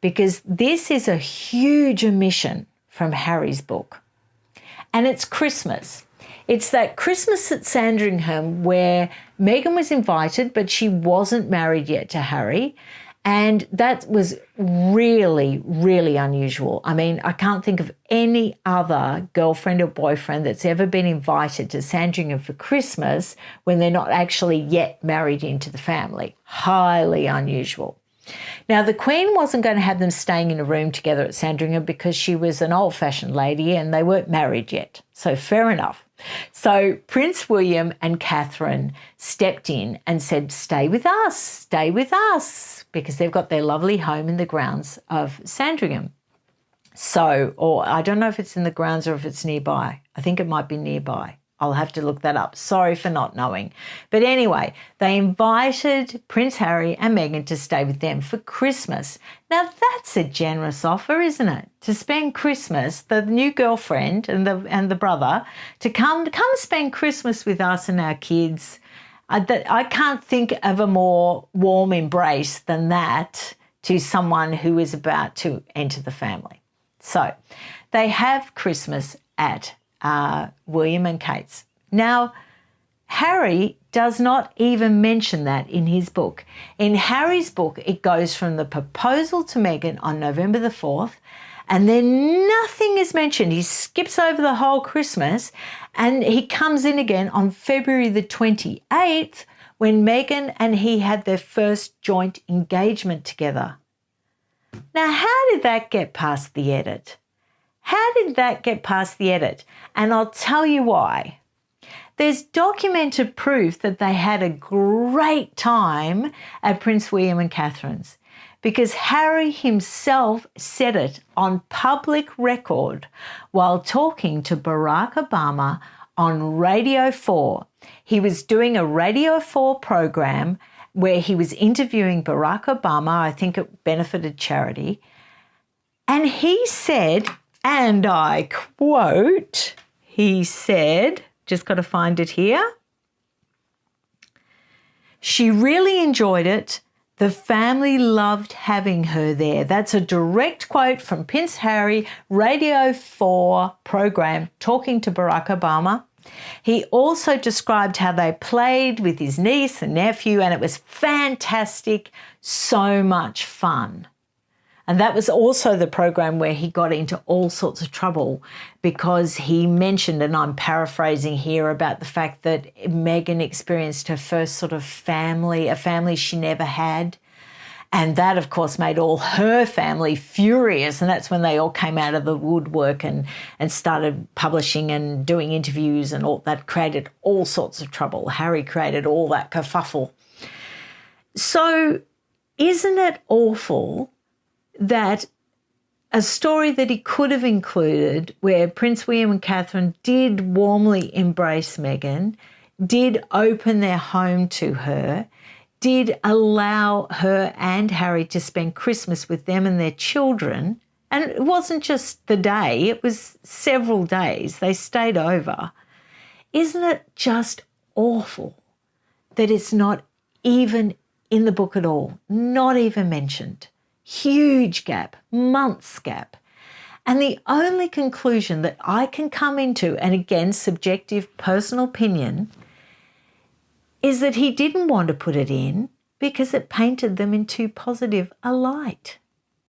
because this is a huge omission from Harry's book. And it's Christmas. It's that Christmas at Sandringham where Meghan was invited, but she wasn't married yet to Harry. And that was really, really unusual. I mean, I can't think of any other girlfriend or boyfriend that's ever been invited to Sandringham for Christmas when they're not actually yet married into the family. Highly unusual. Now, the Queen wasn't going to have them staying in a room together at Sandringham because she was an old-fashioned lady and they weren't married yet. So fair enough. So Prince William and Catherine stepped in and said, stay with us, because they've got their lovely home in the grounds of Sandringham. So, or I don't know if it's in the grounds or if it's nearby. I think it might be nearby. I'll have to look that up. Sorry for not knowing. But anyway, they invited Prince Harry and Meghan to stay with them for Christmas. Now, that's a generous offer, isn't it? To spend Christmas, the new girlfriend and the brother, to come spend Christmas with us and our kids. I can't think of a more warm embrace than that to someone who is about to enter the family. So they have Christmas at William and Kate's. Now, Harry does not even mention that in his book. In Harry's book, it goes from the proposal to Meghan on November the 4th, and then nothing is mentioned. He skips over the whole Christmas, and he comes in again on February the 28th when Meghan and he had their first joint engagement together. Now, how did that get past the edit? How did that get past the edit? And I'll tell you why. There's documented proof that they had a great time at Prince William and Catherine's, because Harry himself said it on public record while talking to Barack Obama on Radio 4. He was doing a Radio 4 program where he was interviewing Barack Obama. I think it benefited charity. And he said, and I quote, he said, just got to find it here, "She really enjoyed it. The family loved having her there." That's a direct quote from Prince Harry, Radio 4 program, talking to Barack Obama. He also described how they played with his niece and nephew, and it was fantastic, so much fun. And that was also the program where he got into all sorts of trouble because he mentioned, and I'm paraphrasing here, about the fact that Meghan experienced her first sort of family, a family she never had. And that, of course, made all her family furious. And that's when they all came out of the woodwork and started publishing and doing interviews, and all that created all sorts of trouble. Harry created all that kerfuffle. So isn't it awful that a story that he could have included where Prince William and Catherine did warmly embrace Meghan, did open their home to her, did allow her and Harry to spend Christmas with them and their children, and it wasn't just the day, it was several days, they stayed over. Isn't it just awful that it's not even in the book at all, not even mentioned? Huge gap, months gap. And the only conclusion that I can come into, and again, subjective personal opinion, is that he didn't want to put it in because it painted them in too positive a light.